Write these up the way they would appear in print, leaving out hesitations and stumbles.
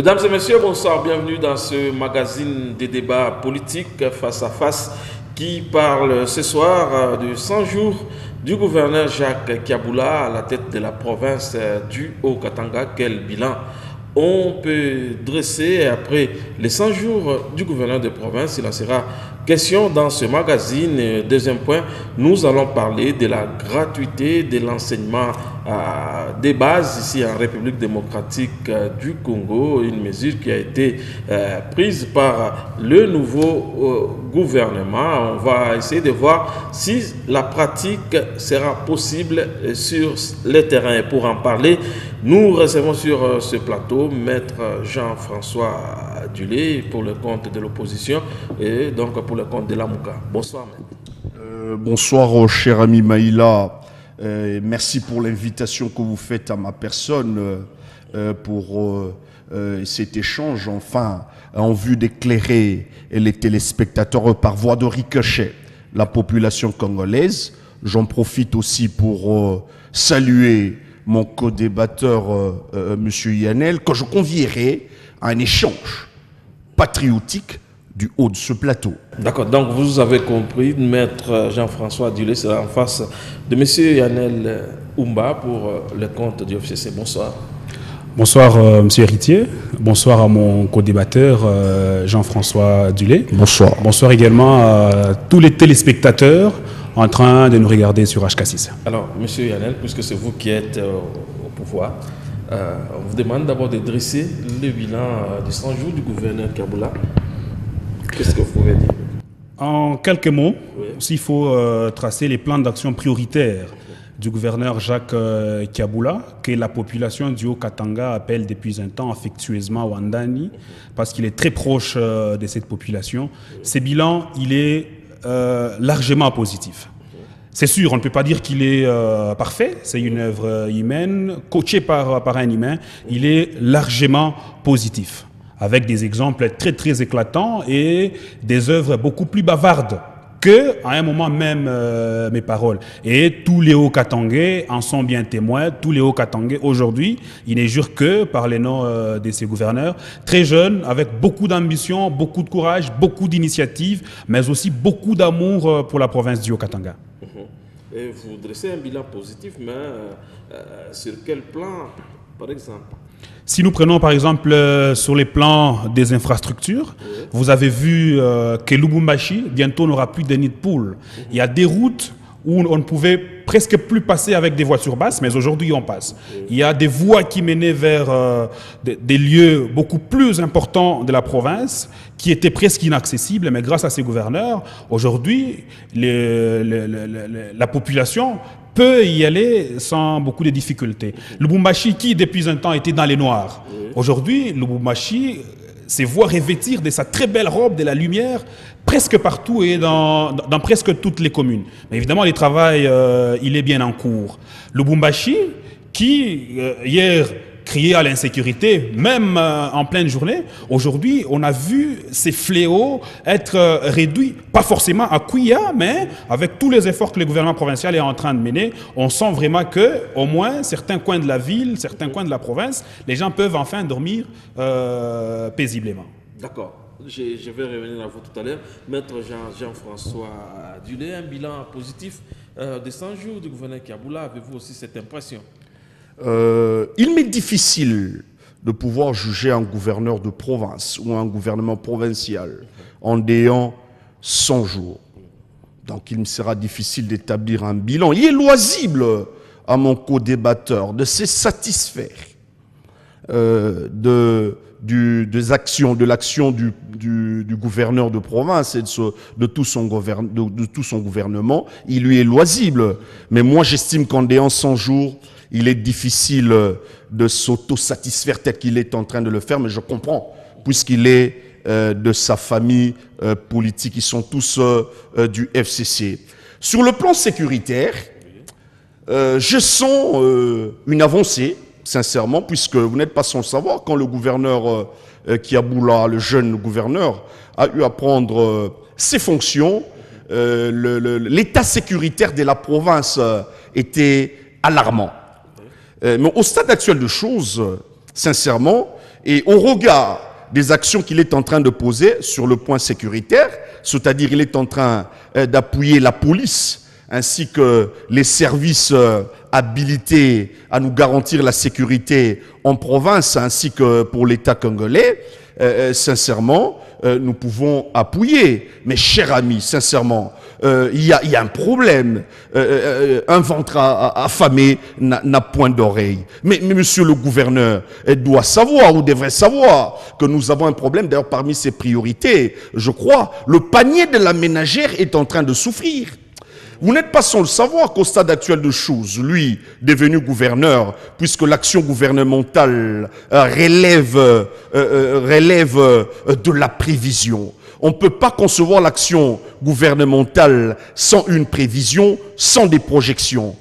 Mesdames et messieurs, bonsoir, bienvenue dans ce magazine des débats politiques face à face qui parle ce soir de 100 jours du gouverneur Jacques Kiaboula à la tête de la province du Haut-Katanga. Quel bilan on peut dresser après les 100 jours du gouverneur de province? Il en sera question dans ce magazine. Deuxième point, nous allons parler de la gratuité de l'enseignement des bases ici en République démocratique du Congo, une mesure qui a été prise par le nouveau gouvernement. On va essayer de voir si la pratique sera possible sur les terrains. Et pour en parler, nous recevons sur ce plateau Maître Jean-François Dulé pour le compte de l'opposition et donc pour le compte de la Mouka. Bonsoir, Maître. Bonsoir, cher ami Maïla. Merci pour l'invitation que vous faites à ma personne pour cet échange, enfin, en vue d'éclairer les téléspectateurs par voie de ricochet, la population congolaise. J'en profite aussi pour saluer mon co-débatteur, M. Yannel, que je convierai à un échange patriotique du haut de ce plateau. D'accord, donc vous avez compris, Maître Jean-François Dulé sera en face de M. Yannel Oumba pour le compte du FCC. Bonsoir. Bonsoir, M. Héritier. Bonsoir à mon co-débatteur, Jean-François Dulé. Bonsoir. Bonsoir également à tous les téléspectateurs en train de nous regarder sur HK6. Alors, M. Yannel, puisque c'est vous qui êtes au pouvoir, on vous demande d'abord de dresser le bilan de 100 jours du gouverneur Kiaboula. Qu'est-ce que vous pouvez dire? En quelques mots, Oui. s'il faut tracer les plans d'action prioritaires du gouverneur Jacques Kiaboula, que la population du Haut-Katanga appelle depuis un temps affectueusement Wandani, parce qu'il est très proche de cette population, ce bilan, il est largement positif. C'est sûr, on ne peut pas dire qu'il est parfait, c'est une œuvre humaine, coachée par un humain, il est largement positif, avec des exemples très très éclatants et des œuvres beaucoup plus bavardes que, à un moment même, mes paroles. Et tous les Hauts-Katangais en sont bien témoins. Tous les Hauts-Katangais, aujourd'hui, ils ne jurent que par les noms de ces gouverneurs, très jeunes, avec beaucoup d'ambition, beaucoup de courage, beaucoup d'initiatives, mais aussi beaucoup d'amour pour la province du Haut-Katanga. Et vous dressez un bilan positif, mais sur quel plan, par exemple? Si nous prenons par exemple sur les plans des infrastructures, oui. Vous avez vu que Lubumbashi bientôt n'aura plus de nid de poule. Il y a des routes où on ne pouvait presque plus passer avec des voitures basses, mais aujourd'hui on passe. Il y a des voies qui menaient vers des lieux beaucoup plus importants de la province, qui étaient presque inaccessibles, mais grâce à ces gouverneurs, aujourd'hui, la population peut y aller sans beaucoup de difficultés. Lubumbashi, qui depuis un temps était dans les noirs, aujourd'hui, Lubumbashi se voit revêtir de sa très belle robe de la lumière presque partout et dans presque toutes les communes. Mais évidemment, le travail, il est bien en cours. Lubumbashi, qui hier criait à l'insécurité, même en pleine journée, aujourd'hui, on a vu ces fléaux être réduits, pas forcément à Kouya, mais avec tous les efforts que le gouvernement provincial est en train de mener, on sent vraiment que, au moins, certains coins de la ville, certains coins de la province, les gens peuvent enfin dormir paisiblement. D'accord. Je vais revenir à vous tout à l'heure. Maître Jean-François Dulé, un bilan positif de 100 jours du gouverneur Kiaboula. Avez-vous aussi cette impression? Il m'est difficile de pouvoir juger un gouverneur de province ou un gouvernement provincial en ayant 100 jours. Donc il me sera difficile d'établir un bilan. Il est loisible à mon co-débatteur de se satisfaire des actions, de l'action du gouverneur de province et de tout son gouvernement. Il lui est loisible. Mais moi, j'estime qu'en ayant 100 jours, il est difficile de s'auto-satisfaire tel qu'il est en train de le faire, mais je comprends, puisqu'il est de sa famille politique, ils sont tous du FCC. Sur le plan sécuritaire, je sens une avancée, sincèrement, puisque vous n'êtes pas sans le savoir, quand le gouverneur Kiaboula, le jeune gouverneur, a eu à prendre ses fonctions, l'état sécuritaire de la province était alarmant. Mais au stade actuel de choses, sincèrement, Et au regard des actions qu'il est en train de poser sur le point sécuritaire, c'est-à-dire il est en train d'appuyer la police ainsi que les services habilités à nous garantir la sécurité en province ainsi que pour l'État congolais, sincèrement, nous pouvons appuyer. Mais chers amis, sincèrement, il y a un problème. Un ventre affamé n'a point d'oreille. Mais monsieur le gouverneur doit savoir ou devrait savoir que nous avons un problème. D'ailleurs, parmi ses priorités, je crois, le panier de la ménagère est en train de souffrir. Vous n'êtes pas sans le savoir qu'au stade actuel de choses, lui, devenu gouverneur, puisque l'action gouvernementale relève de la prévision. On ne peut pas concevoir l'action gouvernementale sans une prévision, sans des projections.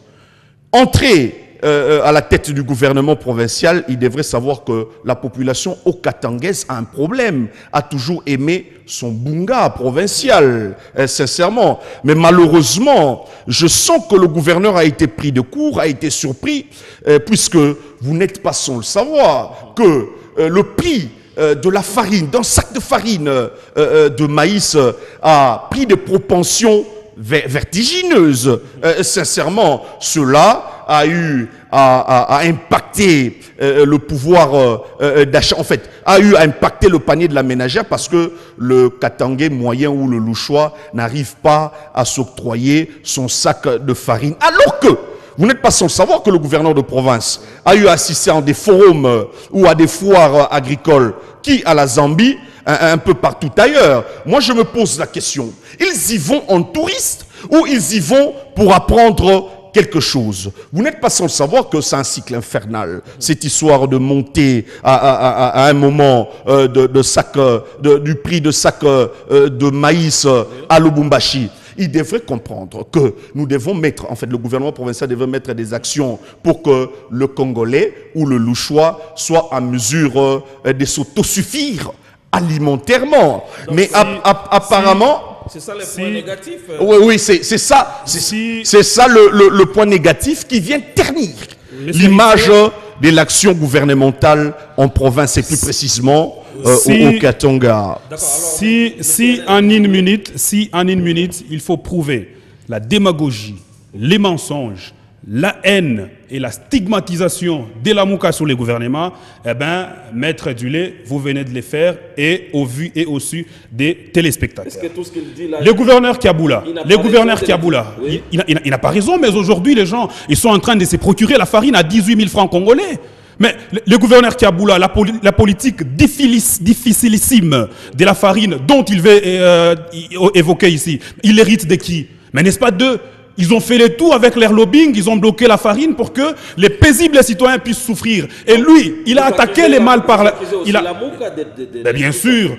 Entrer à la tête du gouvernement provincial, il devrait savoir que la population okatangaise a un problème, a toujours aimé son bunga provincial, sincèrement. Mais malheureusement, je sens que le gouverneur a été pris de court, a été surpris, puisque vous n'êtes pas sans le savoir que le prix de la farine, d'un sac de farine de maïs a pris des propensions vertigineuse. Sincèrement, cela a eu à impacter le pouvoir d'achat, en fait, a eu à impacter le panier de la ménagère parce que le Katangais moyen ou le Louchois n'arrive pas à s'octroyer son sac de farine. Alors que vous n'êtes pas sans savoir que le gouverneur de province a eu à assister à des forums ou à des foires agricoles qui, à la Zambie, un peu partout ailleurs. Moi, je me pose la question. Ils y vont en touriste ou ils y vont pour apprendre quelque chose? Vous n'êtes pas sans le savoir que c'est un cycle infernal. Cette histoire de monter à un moment du prix de sac de maïs à Lubumbashi. Il devrait comprendre que nous devons mettre, en fait, le gouvernement provincial devrait mettre des actions pour que le Congolais ou le Louchois soit en mesure de s'autosuffire alimentairement. Donc, mais apparemment... C'est ça le point négatif. Oui, c'est ça. C'est ça le point négatif qui vient ternir l'image de l'action gouvernementale en province et plus précisément au Katanga. Si en une minute, il faut prouver la démagogie, les mensonges, la haine et la stigmatisation de la Mouka sur les gouvernements, eh bien, Maître Dulé, vous venez de les faire et au vu et au su des téléspectateurs. Est-ce que tout ce qu'il dit là, le gouverneur Kiaboula, oui. Il n'a pas raison, mais aujourd'hui, les gens, ils sont en train de se procurer la farine à 18 000 francs congolais. Mais le gouverneur Kiaboula, la politique difficilissime de la farine dont il veut évoquer ici, il hérite de qui? Mais n'est-ce pas d'eux? Ils ont fait le tout avec leur lobbying, ils ont bloqué la farine pour que les paisibles citoyens puissent souffrir. Et lui, il a attaqué les mâles par la... Bien sûr.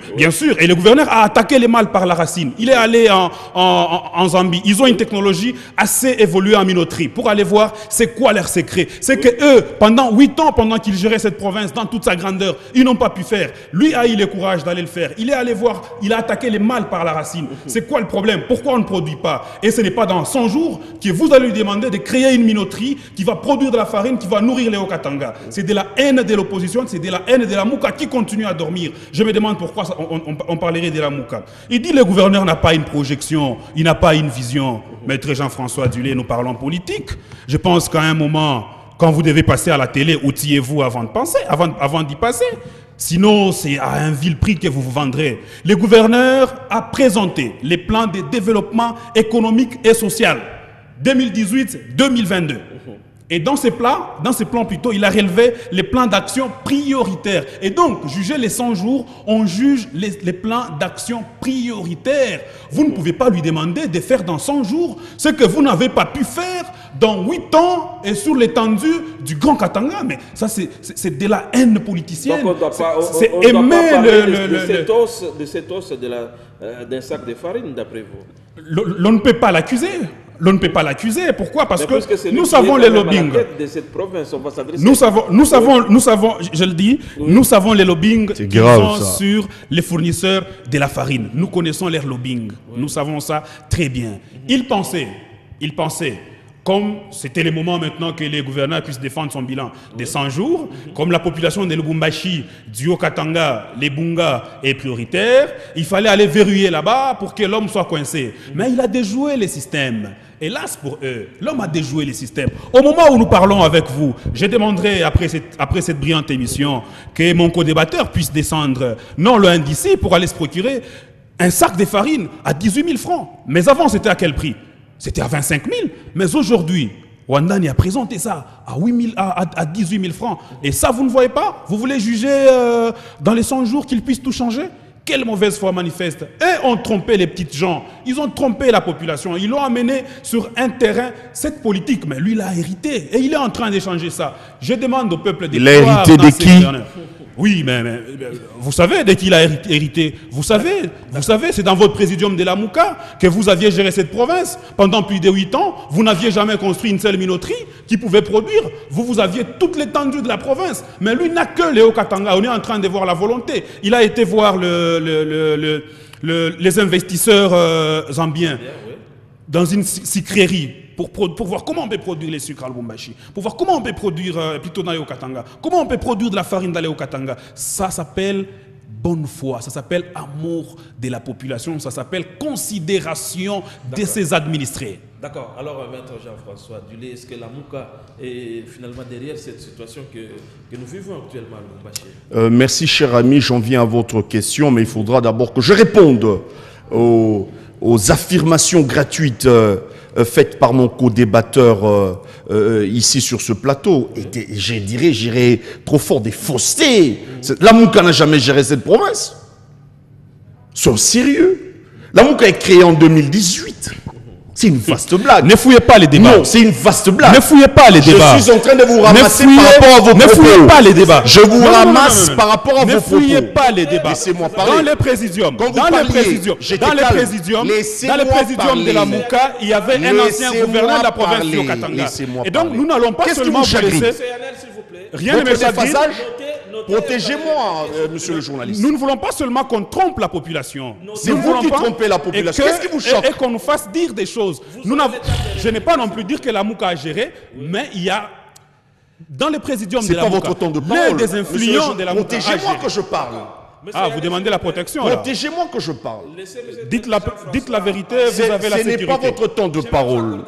Et le gouverneur a attaqué les mâles par la racine. Il est allé en Zambie. Ils ont une technologie assez évoluée en minoterie pour aller voir c'est quoi leur secret. C'est que eux, pendant 8 ans, pendant qu'ils géraient cette province dans toute sa grandeur, ils n'ont pas pu faire. Lui a eu le courage d'aller le faire. Il est allé voir, il a attaqué les mâles par la racine. C'est quoi le problème? Pourquoi on ne produit pas? Et ce n'est pas dans 100 jours que vous allez lui demander de créer une minoterie qui va produire de la farine, qui va nourrir les Okatanga. C'est de la haine de l'opposition, c'est de la haine de la Mouka qui continue à dormir. Je me demande pourquoi on parlerait de la Mouka. Il dit que le gouverneur n'a pas une projection, il n'a pas une vision. Maître Jean-François Dulé, nous parlons politique. Je pense qu'à un moment, quand vous devez passer à la télé, outillez-vous avant de penser, avant d'y passer. Sinon, c'est à un vil prix que vous vous vendrez. Le gouverneur a présenté les plans de développement économique et social 2018-2022. Et dans ces plans plutôt, il a relevé les plans d'action prioritaires. Et donc, juger les 100 jours, on juge les plans d'action prioritaires. Vous ne pouvez pas lui demander de faire dans 100 jours ce que vous n'avez pas pu faire dans 8 ans et sur l'étendue du Grand Katanga. Mais ça, c'est de la haine politicienne. C'est aimer de cet os d'un sac de farine, d'après vous. L'on ne peut pas l'accuser. L'on ne peut pas l'accuser. Pourquoi? Parce que nous savons les lobbying. Nous savons, je le dis, nous savons les lobbying qui sont sur les fournisseurs de la farine. Nous connaissons leur lobbying. Nous savons ça très bien. Ils pensaient comme c'était le moment maintenant que les gouverneurs puissent défendre son bilan des 100 jours, comme la population de Lubumbashi, du Haut-Katanga, les Bunga est prioritaire, il fallait aller verrouiller là-bas pour que l'homme soit coincé. Mais il a déjoué les systèmes. Hélas pour eux, l'homme a déjoué les systèmes. Au moment où nous parlons avec vous, je demanderai après cette brillante émission que mon co-débatteur puisse descendre non loin d'ici pour aller se procurer un sac de farine à 18 000 francs. Mais avant, c'était à quel prix? C'était à 25 000. Mais aujourd'hui, Wandani a présenté ça à 18 000 francs. Et ça, vous ne voyez pas? Vous voulez juger dans les 100 jours qu'il puisse tout changer? Quelle mauvaise foi manifeste. Eux ont trompé les petites gens. Ils ont trompé la population. Ils l'ont amené sur un terrain, cette politique. Mais lui, il a hérité. Et il est en train d'échanger ça. Je demande au peuple de... Il a hérité de qui? Oui, mais vous savez de qui il a hérité. Vous savez, c'est dans votre présidium de la Mouka que vous aviez géré cette province. Pendant plus de 8 ans, vous n'aviez jamais construit une seule minoterie qui pouvait produire. Vous aviez toute l'étendue de la province. Mais lui n'a que le Haut-Katanga. On est en train de voir la volonté. Il a été voir les investisseurs zambiens dans une sucrerie. Pour voir comment on peut produire les sucres à Lubumbashi, pour voir comment on peut produire, plutôt dans les Haut-Katanga, comment on peut produire de la farine dans les Haut-Katanga. Ça s'appelle bonne foi, ça s'appelle amour de la population, ça s'appelle considération de ses administrés. D'accord. Alors, maître Jean-François Dulé, est-ce que la Mouka est finalement derrière cette situation que nous vivons actuellement à Lubumbashi? Merci, cher ami, j'en viens à votre question, mais il faudra d'abord que je réponde aux affirmations gratuites faites par mon co-débatteur ici sur ce plateau. Et j'irais trop fort, des faussetés. La Mouka n'a jamais géré cette province. Sois sérieux. La Mouka est créée en 2018. C'est une vaste blague. Ne fouillez pas les débats. Non, c'est une vaste blague. Ne fouillez pas les débats. Je suis en train de vous ramasser par rapport à vos propos. Ne fouillez pas les débats. Je vous ramasse par rapport à vos propos. Ne fouillez pas les débats. Laissez-moi parler. Dans les présidiums, dans les présidiums de la Mouka, il y avait un ancien gouverneur de la province du Katanga. Et donc nous n'allons pas seulement vous laisser. Rien ne me chagrine. Protégez-moi, monsieur le journaliste. Nous ne voulons pas seulement qu'on trompe la population. C'est vous qui trompez la population. Qu'est-ce qui vous choque? Et qu'on nous fasse dire des choses. Je n'ai pas non plus dire que la Mouka a géré, mais il y a dans le présidium de la Mouka, c'est pas votre temps de parole. des influents de la Mouka. Protégez-moi que je parle. Ah, vous demandez la protection. Protégez-moi que je parle. Dites la vérité, vous avez la sécurité. Ce n'est pas votre temps de parole.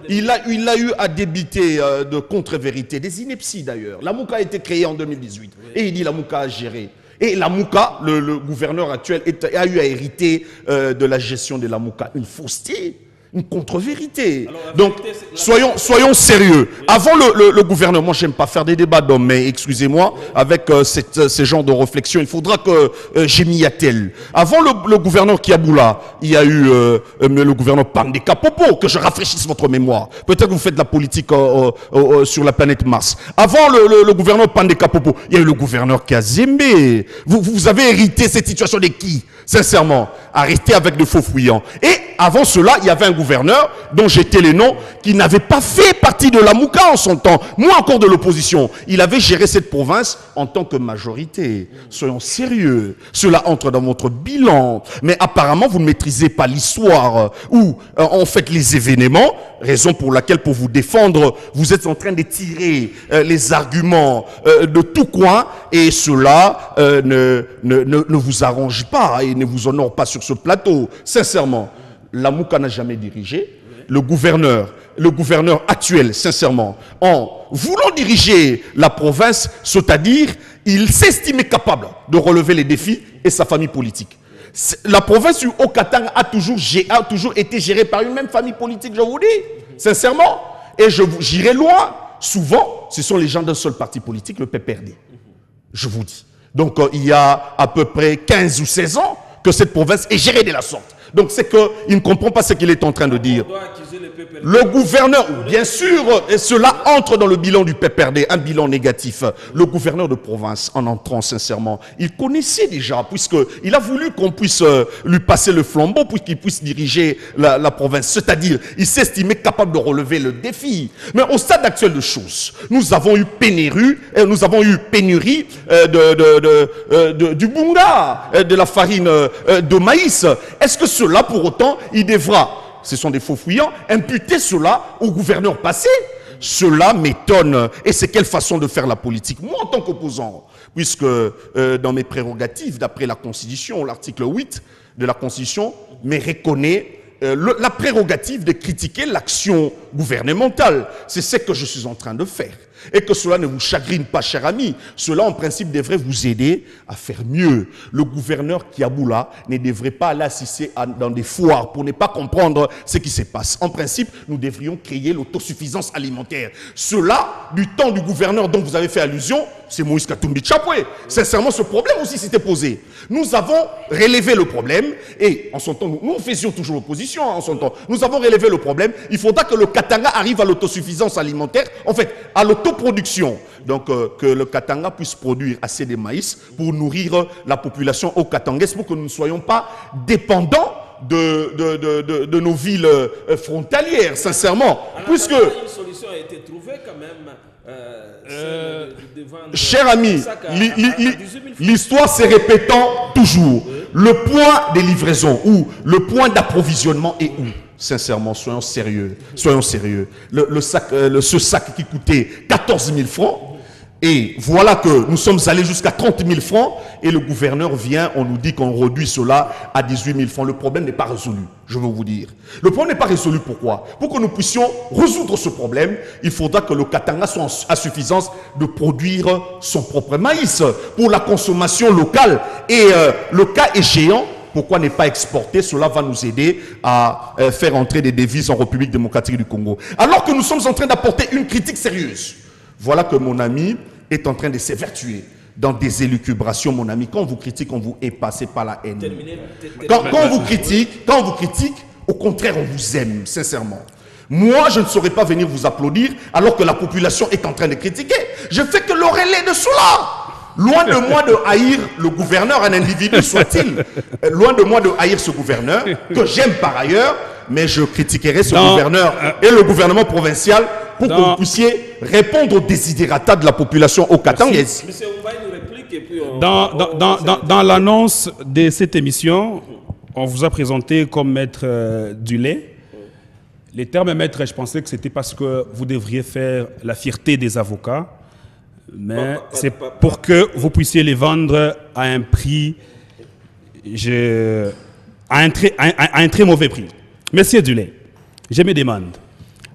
Il a eu à débiter de contre-vérités, des inepties d'ailleurs. La Mouka a été créée en 2018. Et il dit la Mouka a géré. Et la Mouka, le gouverneur actuel, a eu à hériter de la gestion de la Mouka. Une fausseté, une contre-vérité. Donc, soyons sérieux. Avant le gouvernement, j'aime pas faire des débats d'hommes, mais excusez-moi, avec ces genres de réflexion, il faudra que j'ai m'y attelle. Avant le gouverneur Kiaboula, il y a eu le gouverneur Pandeka Popo, que je rafraîchisse votre mémoire. Peut-être que vous faites de la politique sur la planète Mars. Avant le gouverneur Pandeka Popo, il y a eu le gouverneur Kazembe. Vous avez hérité cette situation de qui? Sincèrement, arrêtez avec de faux fouillants. Et avant cela, il y avait un gouverneur dont j'étais le nom, qui n'avait pas fait partie de la Mouka en son temps, moins encore de l'opposition. Il avait géré cette province en tant que majorité. Soyons sérieux, cela entre dans votre bilan. Mais apparemment, vous ne maîtrisez pas l'histoire ou en fait les événements, raison pour laquelle, pour vous défendre, vous êtes en train de tirer les arguments de tout coin, et cela ne vous arrange pas et ne vous honore pas sur ce plateau. Sincèrement, la Mouka n'a jamais dirigé. Le gouverneur actuel, sincèrement, en voulant diriger la province, c'est-à-dire, il s'estimait capable de relever les défis, et sa famille politique. La province du Haut-Katanga a toujours été gérée par une même famille politique, je vous dis, sincèrement. Et j'irai loin. Souvent, ce sont les gens d'un seul parti politique, le PPRD. Je vous dis. Donc, il y a à peu près 15 ou 16 ans que cette province est gérée de la sorte. Donc c'est qu'il ne comprend pas ce qu'il est en train de dire. Le gouverneur, bien sûr, et cela entre dans le bilan du PPRD, un bilan négatif. Le gouverneur de province, en entrant sincèrement, il connaissait déjà, puisqu'il a voulu qu'on puisse lui passer le flambeau pour qu'il puisse diriger la province. C'est-à-dire, il s'estimait capable de relever le défi. Mais au stade actuel de choses, nous avons eu pénurie du bunga, de la farine de maïs. Est-ce que cela, pour autant, il devra ce sont des faux fuyants, imputer cela au gouverneur passé, cela m'étonne. Et c'est quelle façon de faire la politique? Moi, en tant qu'opposant, puisque dans mes prérogatives, d'après la Constitution, l'article 8 de la Constitution, me reconnaît la prérogative de critiquer l'action gouvernementale. C'est ce que je suis en train de faire. Et que cela ne vous chagrine pas, cher ami. Cela, en principe, devrait vous aider à faire mieux. Le gouverneur Kiaboula ne devrait pas aller assister dans des foires pour ne pas comprendre ce qui se passe. En principe, nous devrions créer l'autosuffisance alimentaire. Cela, du temps du gouverneur dont vous avez fait allusion, c'est Moïse Katumbi Tchapoué. Sincèrement, ce problème aussi s'était posé. Nous avons relevé le problème et en son temps, nous faisions toujours l'opposition en son temps. Nous avons relevé le problème. Il faudra que le Katanga arrive à l'autosuffisance alimentaire, en fait, à l'autoproduction. Donc, que le Katanga puisse produire assez de maïs pour nourrir la population au Katangaise pour que nous ne soyons pas dépendants de nos villes frontalières, sincèrement. Puisque une solution a été trouvée quand même. Cher ami, l'histoire se répétant toujours. Le point de livraison ou le point d'approvisionnement est où? Sincèrement, soyons sérieux. Soyons sérieux. Ce sac qui coûtait 14 000 francs, et voilà que nous sommes allés jusqu'à 30 000 francs, et le gouverneur vient, on nous dit qu'on réduit cela à 18 000 francs. Le problème n'est pas résolu, je veux vous dire. Le problème n'est pas résolu, pourquoi? Pour que nous puissions résoudre ce problème, il faudra que le Katanga soit à suffisance de produire son propre maïs pour la consommation locale. Et le cas échéant, pourquoi ne pas exporter? Cela va nous aider à faire entrer des devises en République démocratique du Congo. Alors que nous sommes en train d'apporter une critique sérieuse. Voilà que mon ami est en train de s'évertuer dans des élucubrations, mon ami. Quand on vous critique, on vous est passé par la haine. Quand on vous critique, au contraire, on vous aime, sincèrement. Moi, je ne saurais pas venir vous applaudir alors que la population est en train de critiquer. Je fais que le relais de cela. Loin de moi de haïr le gouverneur, un individu soit-il. Loin de moi de haïr ce gouverneur, que j'aime par ailleurs, mais je critiquerai ce gouverneur et le gouvernement provincial pour que vous puissiez répondre aux désidérata de la population au Katangaise. Dans l'annonce de cette émission, on vous a présenté comme maître du lait. Les termes maître, je pensais que c'était parce que vous devriez faire la fierté des avocats. Mais c'est pour que vous puissiez les vendre à un prix, à un très mauvais prix. Monsieur Dulé, je me demande,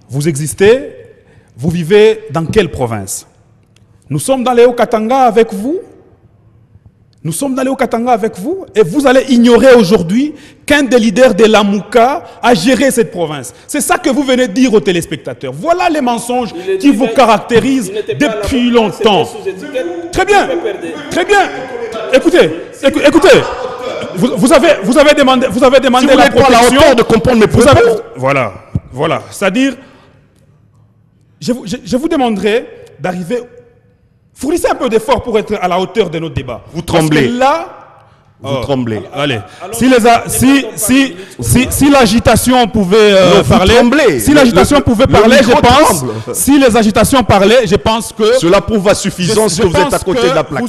vous existez, vous vivez dans quelle province? Nous sommes dans les Hauts-Katanga avec vous. Nous sommes dans les Hauts-Katanga avec vous et vous allez ignorer aujourd'hui qu'un des leaders de la Mouka a géré cette province. C'est ça que vous venez de dire aux téléspectateurs. Voilà les mensonges qui vous caractérisent depuis longtemps. Très bien, très bien. Écoutez, vous avez demandé Si vous la n'êtes pas à la protection. hauteur de comprendre mes propos. Voilà. C'est-à-dire, je vous demanderai d'arriver. Fournissez un peu d'effort pour être à la hauteur de notre débat. Vous tremblez. Parce que là, vous tremblez. Allez. Si l'agitation pouvait parler, si l'agitation pouvait parler, je pense. Si les agitations parlaient, je pense que cela prouve à suffisance que vous êtes à côté de la plaque.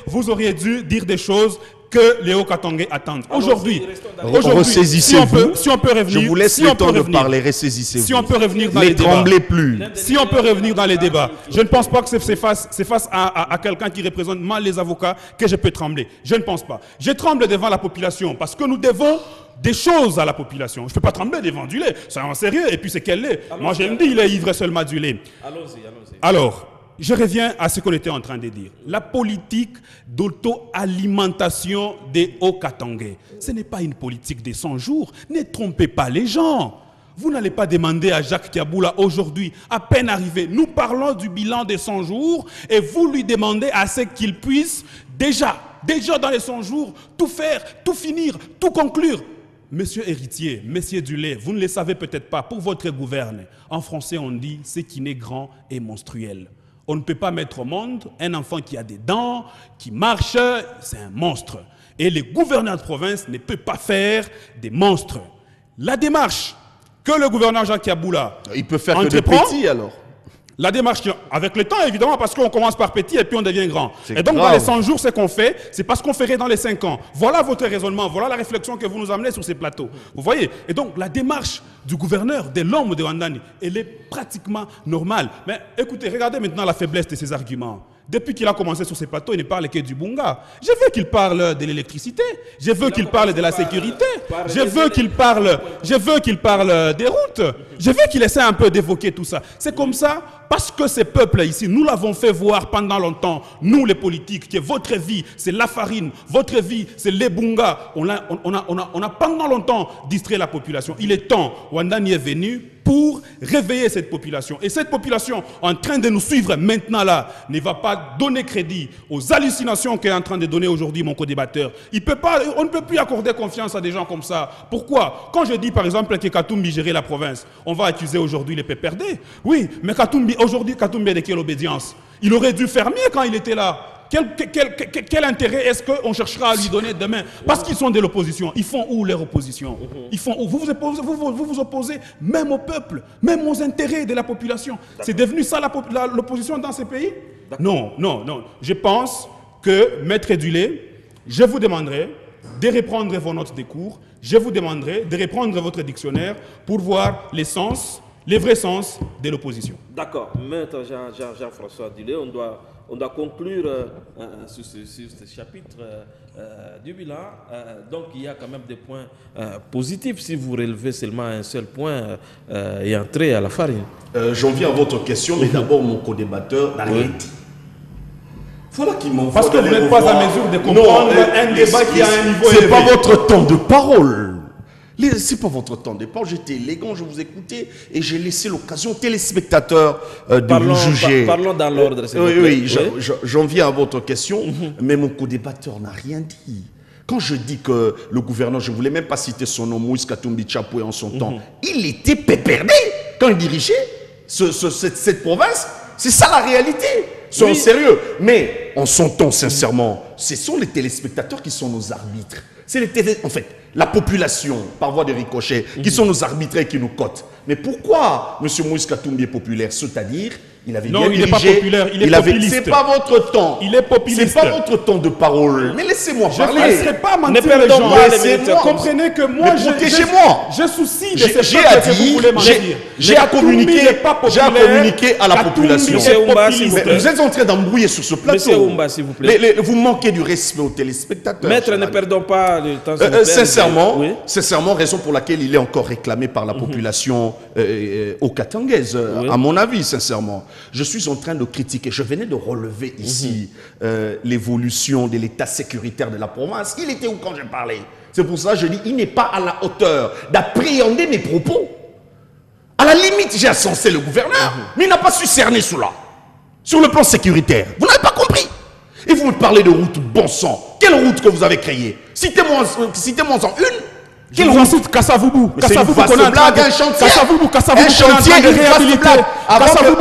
Vous auriez dû dire des choses que les Hauts-Katangais attendent. Aujourd'hui, ressaisissez-vous. Si on peut revenir, je vous laisse le temps de parler. Ressaisissez-vous. Si on peut revenir dans les débats. Ne tremblez plus. Si on peut revenir dans les débats, je ne pense pas que c'est face à quelqu'un qui représente mal les avocats que je peux trembler. Je ne pense pas. Je tremble devant la population parce que nous devons des choses à la population. Je ne peux pas trembler devant du lait. C'est en sérieux. Et puis c'est quel lait? Moi, je me dis, il est ivre seulement du lait. Allons-y. Alors, je reviens à ce qu'on était en train de dire. La politique d'auto-alimentation des Hauts-Katangais, ce n'est pas une politique des 100 jours. Ne trompez pas les gens. Vous n'allez pas demander à Jacques Kiaboula aujourd'hui, à peine arrivé, nous parlons du bilan des 100 jours et vous lui demandez à ce qu'il puisse déjà dans les 100 jours, tout faire, tout finir, tout conclure. Monsieur héritier, monsieur Dulé, vous ne le savez peut-être pas, pour votre gouverne, en français on dit « ce qui n'est grand est monstruel ». On ne peut pas mettre au monde un enfant qui a des dents, qui marche, c'est un monstre. Et le gouverneur de province ne peut pas faire des monstres. La démarche que le gouverneur Jacques Kiaboula il peut faire que des petits alors. La démarche, avec le temps, évidemment, parce qu'on commence par petit et puis on devient grand. Et donc, grave. dans les 100 jours, ce qu'on fait, c'est parce qu'on ferait dans les 5 ans. Voilà votre raisonnement, voilà la réflexion que vous nous amenez sur ces plateaux. Vous voyez? Et donc, la démarche du gouverneur, de l'homme de Wandani, elle est pratiquement normale. Mais écoutez, regardez maintenant la faiblesse de ses arguments. Depuis qu'il a commencé sur ces plateaux, il ne parle que du Bunga. Je veux qu'il parle de l'électricité. Je veux qu'il parle de la sécurité. Je veux qu'il parle des routes. Je veux qu'il essaie un peu d'évoquer tout ça. C'est comme ça, parce que ces peuples ici, nous l'avons fait voir pendant longtemps, nous les politiques, que votre vie, c'est la farine, votre vie, c'est les Bunga. On a pendant longtemps distrait la population. Il est temps, Wandani est venu pour réveiller cette population. Et cette population, en train de nous suivre maintenant là, ne va pas donner crédit aux hallucinations qu'est en train de donner aujourd'hui mon co-débatteur. On ne peut plus accorder confiance à des gens comme ça. Pourquoi? Quand je dis par exemple que Katumbi gérait la province, on va accuser aujourd'hui les PPRD. Oui, mais aujourd'hui Katumbi est de quelle obédience? Il aurait dû faire mieux quand il était là. Quel intérêt est-ce qu'on cherchera à lui donner demain? Parce qu'ils sont de l'opposition. Ils font où leur opposition? Ils font où? Vous vous opposez même au peuple, même aux intérêts de la population. C'est devenu ça l'opposition dans ces pays? Non, non, non. Je pense que, Maître Edulé, je vous demanderai de reprendre vos notes des cours. Je vous demanderai de reprendre votre dictionnaire pour voir les vrais sens de l'opposition. D'accord. Maître Jean-François Dulé, on doit conclure sur ce chapitre du bilan. Donc, il y a quand même des points positifs. Si vous relevez seulement un seul point et entrer à la farine. J'en viens à votre question, mais d'abord, mon co-débatteur n'a rien dit. Voilà qui m'envoie. Parce que vous n'êtes pas à mesure de comprendre un débat qui a un niveau élevé. C'est pas votre temps de parole. C'est pas votre temps de parole. J'étais élégant, je vous écoutais et j'ai laissé l'occasion aux téléspectateurs de vous juger. Parlons dans l'ordre. Oui, j'en viens à votre question, mais mon co-débatteur n'a rien dit. Quand je dis que le gouverneur, je ne voulais même pas citer son nom, Moïse Katumbi Chapoué en son temps, il était péperdé quand il dirigeait cette province. C'est ça la réalité. Soyons sérieux. Mais en son temps, sincèrement, ce sont les téléspectateurs qui sont nos arbitres. C'est en fait, la population, par voie de ricochet, qui sont nos arbitres et qui nous cotent. Mais pourquoi M. Moïse Katumbi est populaire? C'est-à-dire, il avait bien dirigé. Non, il n'est pas populaire, il est populiste. C'est pas votre temps. Il est populiste. C'est pas votre temps de parole. Mais laissez-moi parler. Je ne laisserai pas mentir Ne les gens. perdons pas les minutes. Comprenez que moi, protégez-moi. je soucie de ces peuples que vous voulez mentir. J'ai à communiquer à la population. Vous êtes en train d'embrouiller sur ce plateau. Monsieur Oumba, s'il vous plaît. Vous manquez du respect aux téléspectateurs. Maître, ne perdons pas le temps. Sincèrement, raison pour laquelle il est encore réclamé par la population au Katangaise, à mon avis, sincèrement. Je suis en train de critiquer, je venais de relever ici l'évolution de l'état sécuritaire de la province. Il était où quand j'ai parlé? C'est pour ça que je dis, il n'est pas à la hauteur d'appréhender mes propos. À la limite, j'ai censé le gouverneur, mais il n'a pas su cerner cela. Sur le plan sécuritaire, vous n'avez pas compris. Et vous me parlez de route bon sang. Quelle route que vous avez créée? Citez-moi en une. Quelle route? Kassavoubou. Kassavoubou connaît un chantier. Un chantier, une vaste blague. Avant que le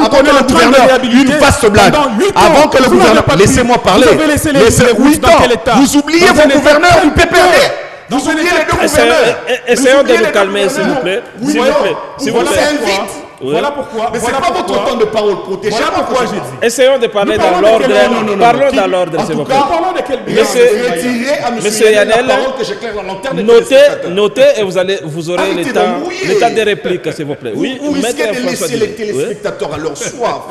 gouverneur, une vaste blague. Avant que le gouverneur, laissez-moi parler. Laissez 8 ans. Vous oubliez vos gouverneurs du PPRD. Vous oubliez les deux gouverneurs. Essayons de nous calmer, s'il vous plaît. S'il vous plaît. Voilà pourquoi. Mais c'est pas votre temps de parole protégé. Voilà pourquoi j'ai dit. Essayons de parler dans l'ordre. Parlons dans l'ordre, s'il vous plaît. Parlons de quel bilan? Monsieur Yannel, notez et vous aurez le temps de réplique, s'il vous plaît. Oui, vous risquez de laisser les téléspectateurs à leur soif.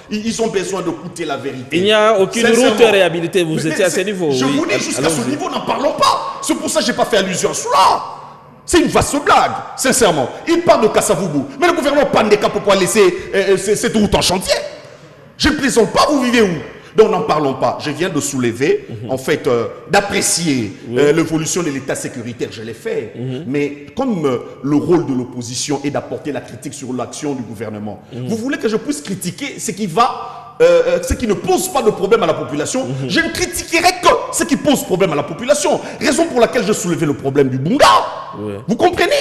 Ils ont besoin de goûter la vérité. Il n'y a aucune route réhabilitée. Vous étiez à ce niveau. Je vous dis jusqu'à ce niveau, n'en parlons pas. C'est pour ça que je n'ai pas fait allusion à cela. C'est une vaste blague, sincèrement. Il parle de Kassavoubou. Mais le gouvernement prend des cas pour pouvoir laisser cette route en chantier. Je ne plaisante pas, vous vivez où? Donc n'en parlons pas. Je viens de soulever, en fait, d'apprécier l'évolution de l'état sécuritaire. Je l'ai fait. Mais comme le rôle de l'opposition est d'apporter la critique sur l'action du gouvernement, vous voulez que je puisse critiquer ce qui ne pose pas de problème à la population. Je ne critiquerai que ce qui pose problème à la population. Raison pour laquelle je soulevais le problème du Bunga. Vous comprenez?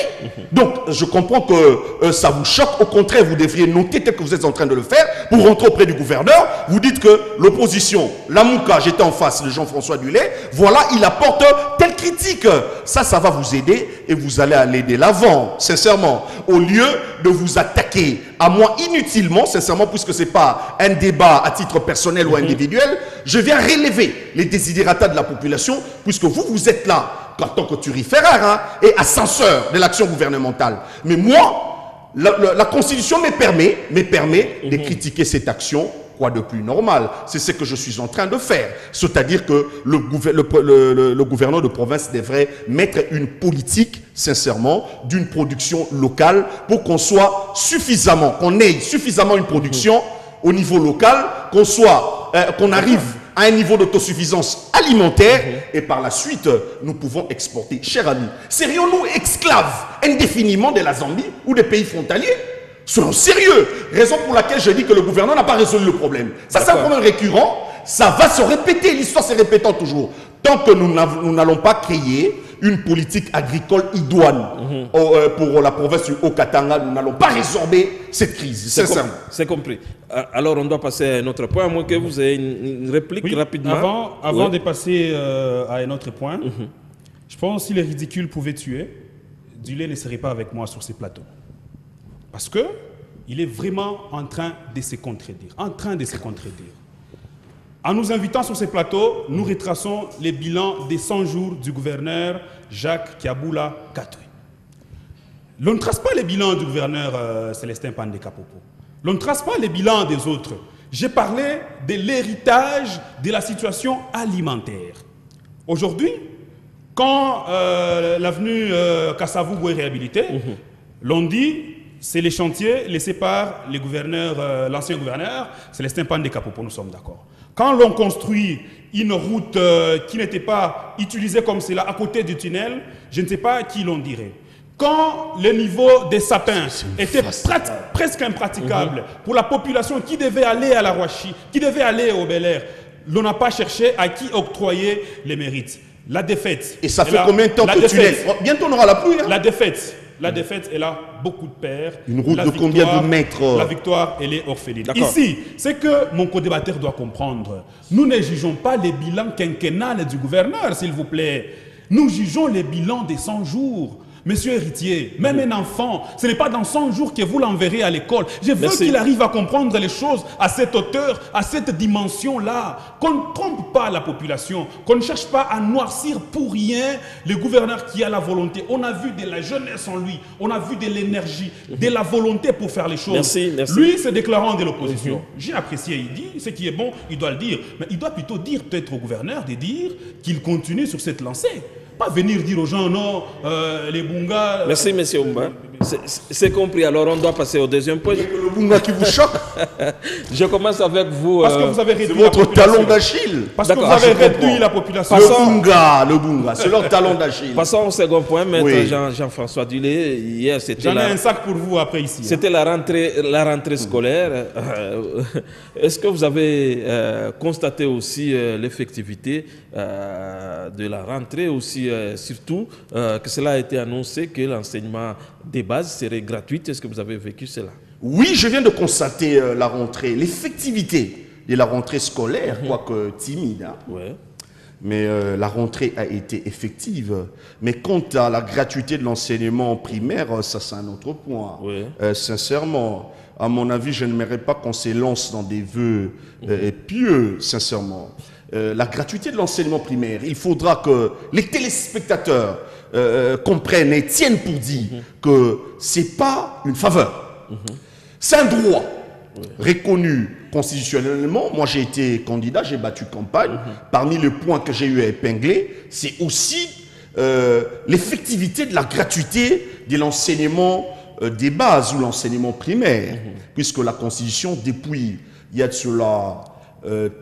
Donc, je comprends que ça vous choque. Au contraire, vous devriez noter tel que vous êtes en train de le faire pour rentrer auprès du gouverneur. Vous dites que l'opposition, la Mouka, j'étais en face de Jean-François Dulé. Voilà, il apporte telle critique. Ça va vous aider et vous allez aller de l'avant, sincèrement. Au lieu de vous attaquer s'attaquer à moi inutilement, sincèrement, puisque ce n'est pas un débat à titre personnel ou individuel, je viens relever les désidératas de la population, puisque vous êtes là en tant que turiféraire et ascenseur de l'action gouvernementale. Mais moi, la Constitution me permet de critiquer cette action. Quoi de plus normal? C'est ce que je suis en train de faire. C'est-à-dire que le gouverneur de province devrait mettre une politique, sincèrement, d'une production locale pour qu'on soit suffisamment, qu'on ait suffisamment une production au niveau local, qu'on arrive à un niveau d'autosuffisance alimentaire et par la suite, nous pouvons exporter. Chers amis, serions-nous esclaves indéfiniment de la Zambie ou des pays frontaliers? Soyons sérieux. Raison pour laquelle je dis que le gouvernement n'a pas résolu le problème. Ça, c'est un problème récurrent. Ça va se répéter. L'histoire se répétant toujours. Tant que nous n'allons pas créer une politique agricole idoine pour la province du Haut-Katanga, nous n'allons pas résorber cette crise. C'est compris. Alors, on doit passer à un autre point, à moins que vous ayez une réplique rapidement. Avant de passer à un autre point, je pense que si les ridicules pouvaient tuer, Dulé ne serait pas avec moi sur ces plateaux. Parce qu'il est vraiment en train de se contredire. En nous invitant sur ces plateaux, nous retraçons les bilans des 100 jours du gouverneur Jacques Kiaboula Katoué. L'on ne trace pas les bilans du gouverneur Célestin Pandé Kapopo. L'on ne trace pas les bilans des autres. J'ai parlé de l'héritage de la situation alimentaire. Aujourd'hui, quand l'avenue Kassavou est réhabilitée, l'on dit c'est les chantiers laissés par l'ancien gouverneur Célestin Pandé Kapopo, nous sommes d'accord. Quand l'on construit une route qui n'était pas utilisée comme cela à côté du tunnel, je ne sais pas qui l'on dirait. Quand le niveau des sapins était presque impraticable pour la population qui devait aller à la Rouachi, qui devait aller au Bel Air, l'on n'a pas cherché à qui octroyer les mérites. La défaite. Et ça fait combien de temps que le tunnel? Bientôt on aura la pluie. La défaite, elle a beaucoup de pères. Une route de combien de mètres? La victoire, elle est orpheline. Ici, c'est que mon co-débatteur doit comprendre. Nous ne jugeons pas les bilans quinquennales du gouverneur, s'il vous plaît. Nous jugeons les bilans des 100 jours. Monsieur héritier, même un enfant, ce n'est pas dans 100 jours que vous l'enverrez à l'école. Je veux qu'il arrive à comprendre les choses à cette hauteur, à cette dimension-là. Qu'on ne trompe pas la population, qu'on ne cherche pas à noircir pour rien le gouverneur qui a la volonté. On a vu de la jeunesse en lui, on a vu de l'énergie, de la volonté pour faire les choses. Merci. Lui, se déclarant de l'opposition, j'ai apprécié, il dit, ce qui est bon, il doit le dire. Mais il doit plutôt dire peut-être au gouverneur de dire qu'il continue sur cette lancée. Pas venir dire aux gens, non, les Bunga... Merci, monsieur Oumba. C'est compris. Alors, on doit passer au deuxième point. Le Bunga qui vous choque. Je commence avec vous. Parce que vous avez réduit votre talon d'Achille. Parce que vous avez réduit la population. Le Bunga, c'est leur talon d'Achille. Passons au second point, maître Jean-François Dulé. Hier, c'était J'en ai un sac pour vous après ici. C'était la rentrée scolaire. Est-ce que vous avez constaté aussi l'effectivité de la rentrée aussi, surtout que cela a été annoncé que l'enseignement des bases serait gratuit? Est-ce que vous avez vécu cela? Oui, je viens de constater la rentrée, l'effectivité de la rentrée scolaire, quoique timide. Mais la rentrée a été effective. Mais quant à la gratuité de l'enseignement primaire, ça c'est un autre point. Sincèrement, à mon avis, je n'aimerais pas qu'on se lance dans des vœux pieux, sincèrement. La gratuité de l'enseignement primaire, il faudra que les téléspectateurs comprennent et tiennent pour dire que ce n'est pas une faveur. C'est un droit reconnu constitutionnellement. Moi, j'ai été candidat, j'ai battu campagne. Parmi les points que j'ai eu à épingler, c'est aussi l'effectivité de la gratuité de l'enseignement des bases ou l'enseignement primaire. Puisque la Constitution, depuis il y a de cela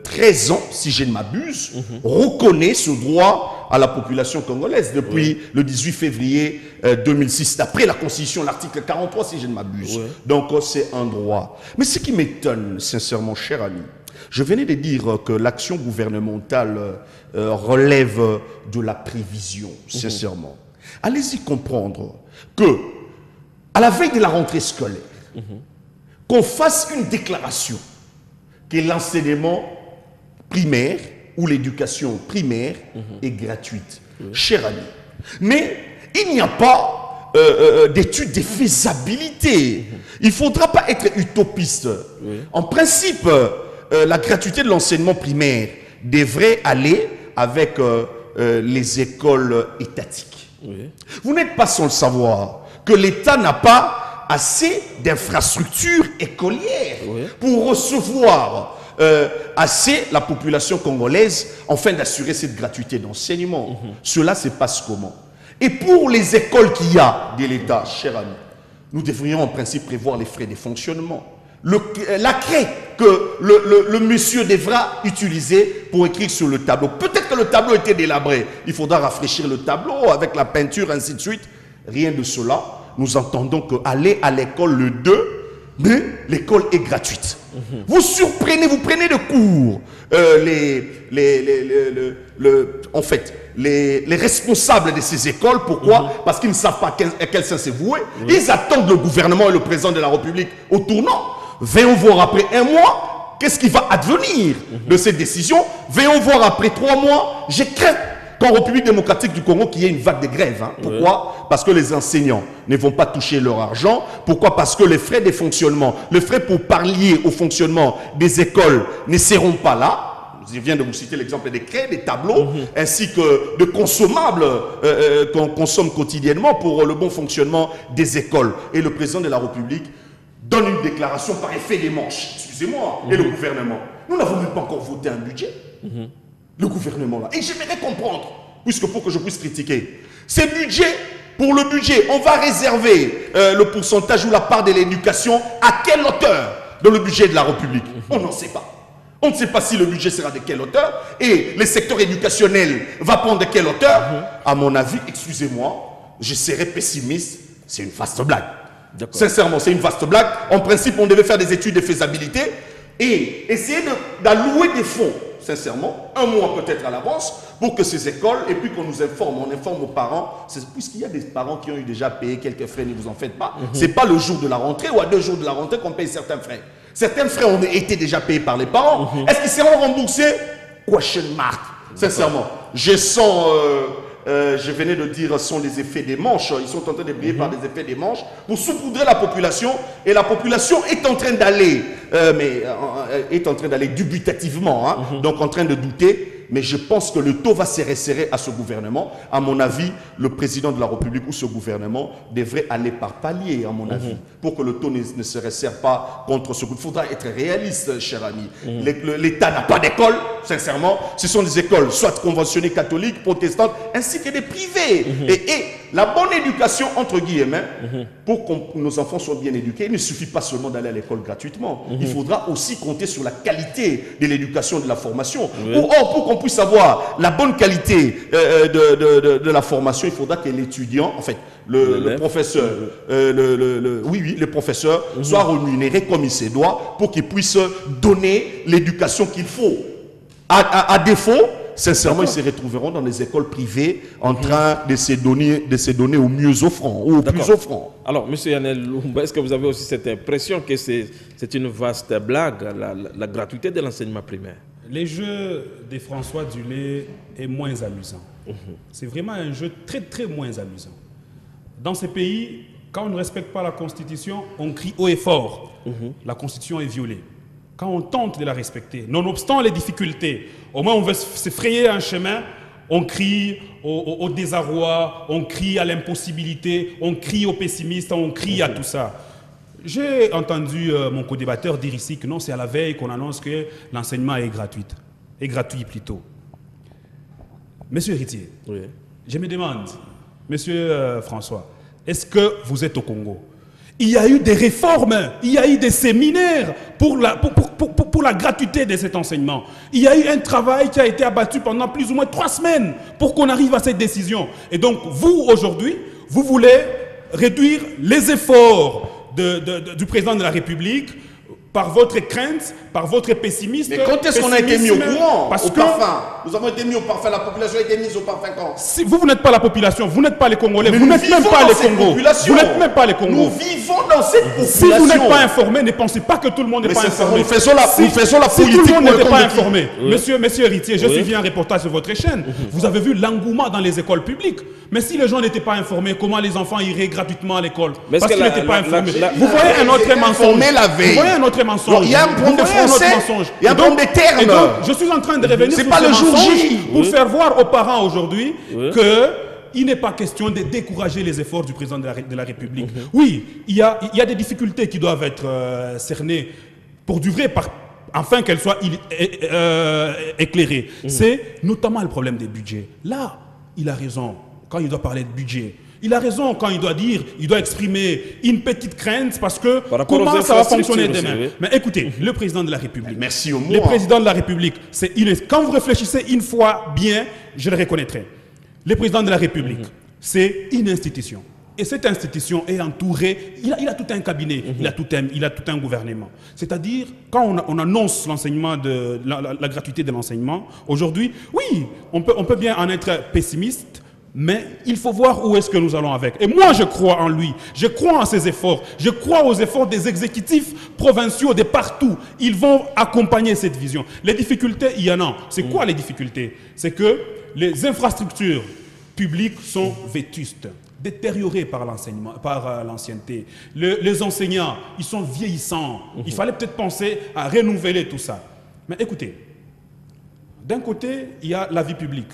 13 ans, si je ne m'abuse, reconnaît ce droit à la population congolaise depuis le 18 février 2006, d'après la Constitution, l'article 43, si je ne m'abuse. Donc, c'est un droit. Mais ce qui m'étonne, sincèrement, cher ami, je venais de dire que l'action gouvernementale relève de la prévision, sincèrement. Allez-y comprendre que, à la veille de la rentrée scolaire, qu'on fasse une déclaration que l'enseignement primaire ou l'éducation primaire est gratuite. Cher ami. Mais il n'y a pas d'études de faisabilité. Il ne faudra pas être utopiste. En principe, la gratuité de l'enseignement primaire devrait aller avec les écoles étatiques. Vous n'êtes pas sans le savoir que l'État n'a pas assez d'infrastructures écolières pour recevoir assez la population congolaise afin d'assurer cette gratuité d'enseignement. Cela se passe comment? Et pour les écoles qu'il y a de l'État, cher ami, nous devrions en principe prévoir les frais de fonctionnement. La craie que le monsieur devra utiliser pour écrire sur le tableau. Peut-être que le tableau était délabré. Il faudra rafraîchir le tableau avec la peinture, ainsi de suite. Rien de cela. Nous entendons qu'aller à l'école le 2, mais l'école est gratuite. Vous surprenez, vous prenez de cours les responsables de ces écoles. Pourquoi? Parce qu'ils ne savent pas à quel sens c'est voué. Ils attendent le gouvernement et le président de la République au tournant. Venons voir après un mois, qu'est-ce qui va advenir de cette décision. Venons voir après 3 mois. Je crains qu'en République démocratique du Congo, qu'il y ait une vague de grève. Pourquoi? Parce que les enseignants ne vont pas toucher leur argent. Pourquoi? Parce que les frais de fonctionnement, les frais pour pallier au fonctionnement des écoles ne seront pas là. Je viens de vous citer l'exemple des craies, des tableaux, ainsi que de consommables qu'on consomme quotidiennement pour le bon fonctionnement des écoles. Et le président de la République donne une déclaration par effet des manches. Excusez-moi, et le gouvernement. Nous n'avons même pas encore voté un budget. Le gouvernement là. Et j'aimerais comprendre, puisque pour que je puisse critiquer, ces budgets, pour le budget, on va réserver le pourcentage ou la part de l'éducation à quelle hauteur dans le budget de la République? On n'en sait pas. On ne sait pas si le budget sera de quelle hauteur et le secteur éducationnel va prendre de quelle hauteur. À mon avis, excusez-moi, je serais pessimiste, c'est une vaste blague. Sincèrement, c'est une vaste blague. En principe, on devait faire des études de faisabilité et essayer d'allouer des fonds, sincèrement, un mois peut-être à l'avance, pour que ces écoles, et puis qu'on nous informe, on informe aux parents, puisqu'il y a des parents qui ont eu déjà payé quelques frais, ne vous en faites pas, c'est pas le jour de la rentrée ou à 2 jours de la rentrée qu'on paye certains frais. Certains frais ont été déjà payés par les parents. Est-ce qu'ils seront remboursés? Question mark. Sincèrement, je sens, je venais de dire, sont les effets des manches. Ils sont en train de briller par des effets des manches pour saupoudrer la population. Et la population est en train d'aller, est en train d'aller dubitativement, donc en train de douter. Mais je pense que le taux va se resserrer à ce gouvernement. À mon avis, le président de la République ou ce gouvernement devrait aller par palier, à mon avis, pour que le taux ne se resserre pas contre ce gouvernement. Il faudra être réaliste, cher ami. L'État n'a pas d'école, sincèrement. Ce sont des écoles, soit conventionnées catholiques, protestantes, ainsi que des privées. Et la bonne éducation, entre guillemets, pour que nos enfants soient bien éduqués, il ne suffit pas seulement d'aller à l'école gratuitement. Il faudra aussi compter sur la qualité de l'éducation et de la formation. Or, pour qu'on puisse avoir la bonne qualité de la formation, il faudra que l'étudiant, en fait, le professeur, le professeur soit rémunéré comme il se doit pour qu'il puisse donner l'éducation qu'il faut. À défaut, sincèrement, ils se retrouveront dans des écoles privées en train de se donner au mieux offrant ou au plus offrant. Alors, M. Yannel Lumba, est-ce que vous avez aussi cette impression que c'est une vaste blague, la gratuité de l'enseignement primaire? Les jeux de François Dulé est moins amusant. C'est vraiment un jeu très, très moins amusant. Dans ces pays, quand on ne respecte pas la Constitution, on crie haut et fort. La Constitution est violée. Quand on tente de la respecter, nonobstant les difficultés, au moins on veut se frayer un chemin, on crie au désarroi, on crie à l'impossibilité, on crie au pessimiste, on crie à tout ça. J'ai entendu mon co-débatteur dire ici que non, c'est à la veille qu'on annonce que l'enseignement est gratuit plutôt. Monsieur Héritier, je me demande, Monsieur François, est-ce que vous êtes au Congo? Il y a eu des réformes, il y a eu des séminaires pour la gratuité de cet enseignement. Il y a eu un travail qui a été abattu pendant plus ou moins 3 semaines pour qu'on arrive à cette décision. Et donc, vous, aujourd'hui, vous voulez réduire les efforts du président de la République par votre crainte, par votre pessimisme. Mais quand est-ce qu'on a été mis au courant? Parce au que parfum. Nous avons été mis au parfum. La population a été mise au parfum quand? si vous n'êtes pas la population, vous n'êtes pas les Congolais, Mais vous nous n'êtes même vivons pas dans les cette Congos. population. Vous n'êtes même pas les Congos. Nous vivons dans cette population. Si vous n'êtes pas informé, ne pensez pas que tout le monde n'est Mais pas c'est ça, informé. nous faisons la Si tout politique le monde pour le n'était pas compte de qui? informé, monsieur Héritier, je suivi un reportage sur votre chaîne. Vous avez vu l'engouement dans les écoles publiques. Mais si les gens n'étaient pas informés, comment les enfants iraient gratuitement à l'école? Mais Parce est-ce que qu'ils n'étaient pas informés. vous voyez un autre Ils étaient mensonge. informés la veille. Vous voyez un autre mensonge. Il y a un problème de Vous voyez un autre français, mensonge. il y a un Et donc- problème de termes. Et donc, je suis en train de revenir C'est sur pas ce le jour mensonge J. pour faire voir aux parents aujourd'hui que il n'est pas question de décourager les efforts du président de la République. Oui, il y a des difficultés qui doivent être cernées pour du vrai, afin qu'elles soient éclairées. C'est notamment le problème des budgets. Là, il a raison quand il doit parler de budget. Il a raison quand il doit exprimer une petite crainte parce que comment ça va fonctionner demain. Oui. Mais écoutez, le président de la République. Merci au mot. Le président de la République, quand vous réfléchissez une fois bien, je le reconnaîtrai. Le président de la République, c'est une institution. Et cette institution est entourée, il a tout un cabinet, il a tout un gouvernement. C'est-à-dire, quand on annonce l'enseignement la gratuité de l'enseignement, aujourd'hui, oui, on peut bien en être pessimiste, mais il faut voir où est-ce que nous allons avec. Et moi, je crois en lui. Je crois en ses efforts. Je crois aux efforts des exécutifs provinciaux de partout. Ils vont accompagner cette vision. Les difficultés, il y en a. C'est quoi les difficultés? C'est que les infrastructures publiques sont vétustes, détériorées par l'enseignement, par l'ancienneté. Les enseignants, ils sont vieillissants. Il fallait peut-être penser à renouveler tout ça. Mais écoutez, d'un côté, il y a la vie publique.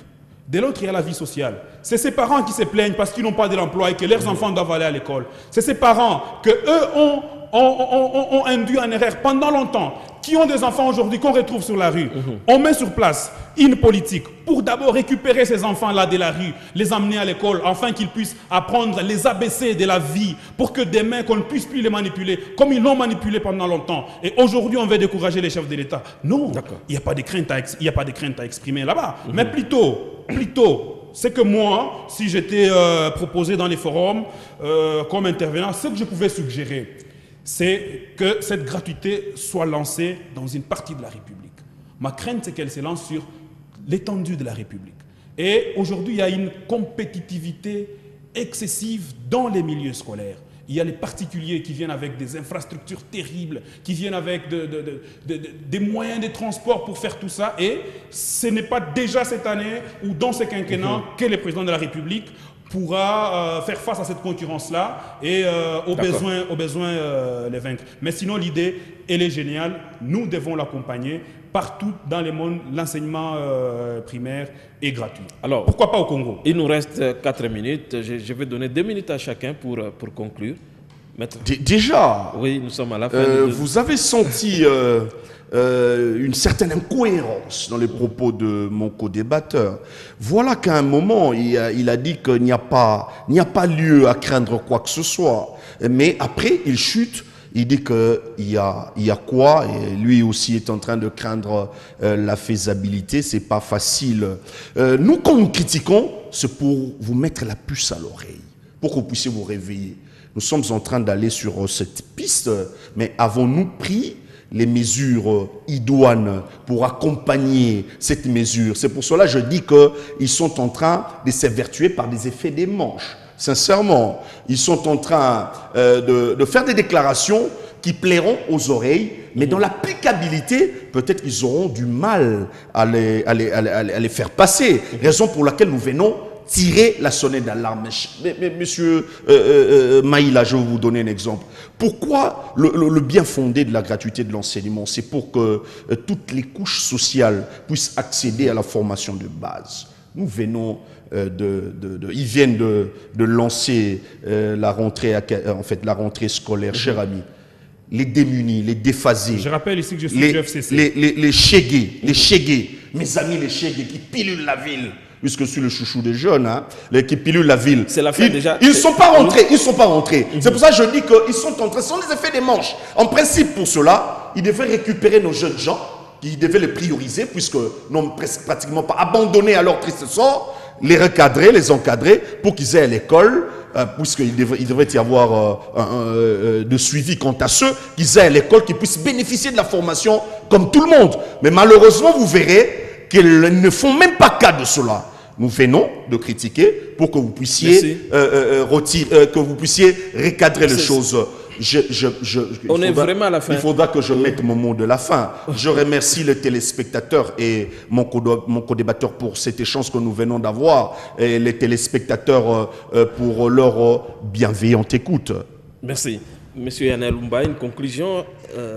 De l'autre, il y a la vie sociale. C'est ces parents qui se plaignent parce qu'ils n'ont pas de l'emploi et que leurs enfants doivent aller à l'école. C'est ces parents que eux ont induit en erreur pendant longtemps, qui ont des enfants aujourd'hui qu'on retrouve sur la rue. On met sur place une politique pour d'abord récupérer ces enfants-là de la rue, les amener à l'école, afin qu'ils puissent apprendre les ABC de la vie, pour que demain, qu'on ne puisse plus les manipuler, comme ils l'ont manipulé pendant longtemps. Et aujourd'hui, on veut décourager les chefs de l'État. Non, il n'y a pas de crainte à exprimer là-bas. Mais plutôt, c'est que moi, si j'étais proposé dans les forums comme intervenant, ce que je pouvais suggérer, c'est que cette gratuité soit lancée dans une partie de la République. Ma crainte, c'est qu'elle se lance sur l'étendue de la République. Et aujourd'hui, il y a une compétitivité excessive dans les milieux scolaires. Il y a les particuliers qui viennent avec des infrastructures terribles, qui viennent avec des moyens de transport pour faire tout ça. Et ce n'est pas déjà cette année ou dans ce quinquennat que le président de la République pourra faire face à cette concurrence-là et aux besoins les vaincre. Mais sinon, l'idée, elle est géniale. Nous devons l'accompagner. Partout dans le monde, l'enseignement primaire est gratuit. Alors, pourquoi pas au Congo? Il nous reste 4 minutes. Je vais donner 2 minutes à chacun pour conclure. Déjà, oui, nous sommes à la fin. Vous avez senti une certaine incohérence dans les propos de mon co-débatteur. Voilà qu'à un moment, il a dit qu'il n'y a pas lieu à craindre quoi que ce soit. Mais après, il chute. Il dit qu'il y a quoi, et lui aussi est en train de craindre la faisabilité, c'est pas facile. Nous, quand nous critiquons, c'est pour vous mettre la puce à l'oreille, pour que vous puissiez vous réveiller. Nous sommes en train d'aller sur cette piste, mais avons-nous pris les mesures idoines pour accompagner cette mesure? C'est pour cela que je dis qu'ils sont en train de s'évertuer par des effets des manches. Sincèrement, ils sont en train de faire des déclarations qui plairont aux oreilles, mais dans l'applicabilité, peut-être qu'ils auront du mal à les faire passer. Raison pour laquelle nous venons tirer la sonnette d'alarme. Mais monsieur Maïla, je vais vous donner un exemple. Pourquoi le bien fondé de la gratuité de l'enseignement? C'est pour que toutes les couches sociales puissent accéder à la formation de base. Nous venons ils viennent de lancer la rentrée scolaire, cher ami. Les démunis, les déphasés. Je rappelle ici que je suis du FCC. Les chégués, mes amis les chégués qui pilulent la ville. Puisque je suis le chouchou des jeunes, qui pilulent la ville. C'est la fin déjà. Ils ne sont pas rentrés, C'est pour ça que je dis qu'ils sont entrés. Ce sont les effets des manches. En principe, pour cela, ils devraient récupérer nos jeunes gens, qui devaient les prioriser, puisque n'ont pratiquement pas abandonné à leur triste sort, les recadrer, les encadrer, pour qu'ils aient à l'école puisqu'il devrait y avoir de suivi quant à ceux qui aient à l'école, qui puissent bénéficier de la formation comme tout le monde. Mais malheureusement, vous verrez qu'ils ne font même pas cas de cela. Nous venons de critiquer pour que vous puissiez recadrer les choses. On est vraiment à la fin. Il faudra que je mette mon mot de la fin. Je remercie les téléspectateurs et mon co-débatteur pour cet échange que nous venons d'avoir et les téléspectateurs pour leur bienveillante écoute. Merci. Monsieur Yann Lumba, une conclusion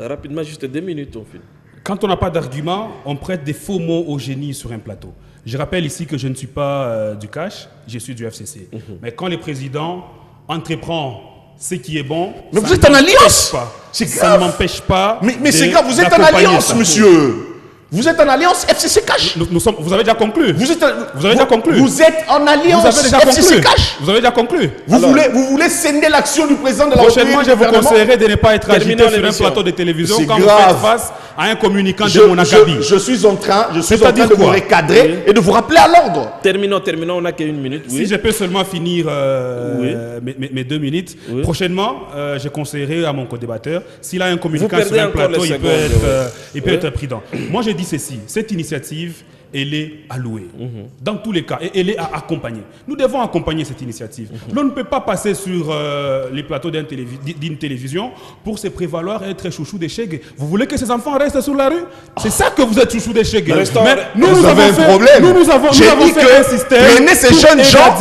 rapidement, juste 2 minutes on finit. Quand on n'a pas d'argument, on prête des faux mots au génie sur un plateau. Je rappelle ici que je ne suis pas du cash, je suis du FCC. Mais quand le président entreprend ce qui est bon... Mais vous êtes en alliance. C'est grave. Ça ne m'empêche pas... Mais c'est grave, vous êtes en alliance, monsieur. Vous êtes en alliance FCC Cash. Vous avez déjà conclu. Vous avez déjà conclu. Vous êtes en alliance FCC Cash. Vous avez déjà conclu. Vous voulez scender l'action du président de la République. Prochainement, je vous conseillerais de ne pas être agité sur un plateau de télévision quand vous faites face à un communicant de Monakabi. Je suis en train de vous recadrer et de vous rappeler à l'ordre. Terminons, on n'a qu'une minute. Si je peux seulement finir mes 2 minutes. Prochainement, je conseillerais à mon co-débatteur, s'il a un communicant sur un plateau, il peut être prudent. Moi, je dis ceci, cette initiative, elle est allouée. Dans tous les cas, et elle est à accompagner. Nous devons accompagner cette initiative. L'on ne peut pas passer sur les plateaux d'une télévision pour se prévaloir et être chouchou des Chegues. Vous voulez que ces enfants restent sur la rue? C'est ça que vous êtes chouchou des Chegues. Mais nous avons fait un système prenez ces jeunes gens,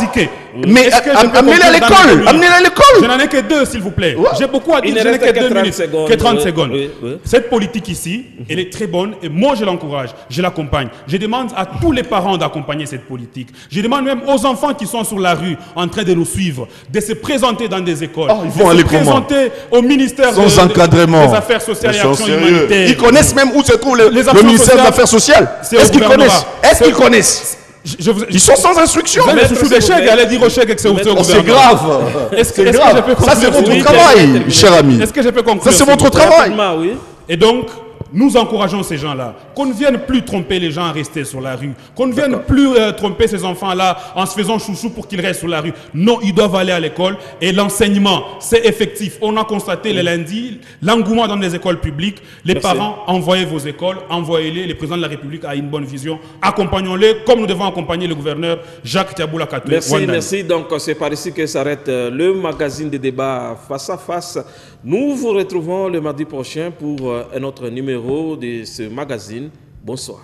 mais amenez-les à l'école. Amenez-les à l'école. Je n'en ai que 2, s'il vous plaît. J'ai beaucoup à dire, je n'ai que 2 minutes. Que 30 secondes. Cette politique ici, elle est très bonne et moi je l'encourage, je l'accompagne. Je demande à tous les parents d'accompagner cette politique. Je demande même aux enfants qui sont sur la rue en train de nous suivre, de se présenter dans des écoles, ils vont aller présenter au ministère des Affaires sociales et Action humanitaire. Ils connaissent même où se trouve le ministère des Affaires sociales. Est-ce qu'ils connaissent? Est-ce qu'ils connaissent? Ils sont sans instruction. Mais sous des chèques, allez dire aux chèques que c'est au gouvernement. C'est grave. Ça, c'est votre travail, cher ami. Est-ce que je peux conclure? Ça, c'est votre travail. Et donc, nous encourageons ces gens-là, qu'on ne vienne plus tromper les gens à rester sur la rue, qu'on ne vienne plus tromper ces enfants-là en se faisant chouchou pour qu'ils restent sur la rue. Non, ils doivent aller à l'école et l'enseignement, c'est effectif. On a constaté le lundi l'engouement dans les écoles publiques. Les parents, envoyez vos écoles, envoyez-les. Le président de la République a une bonne vision. Accompagnons-les comme nous devons accompagner le gouverneur Jacques Tiaboula Kato. Merci. Donc, c'est par ici que s'arrête le magazine de débat face à face. Nous vous retrouvons le mardi prochain pour un autre numéro de ce magazine. Bonsoir.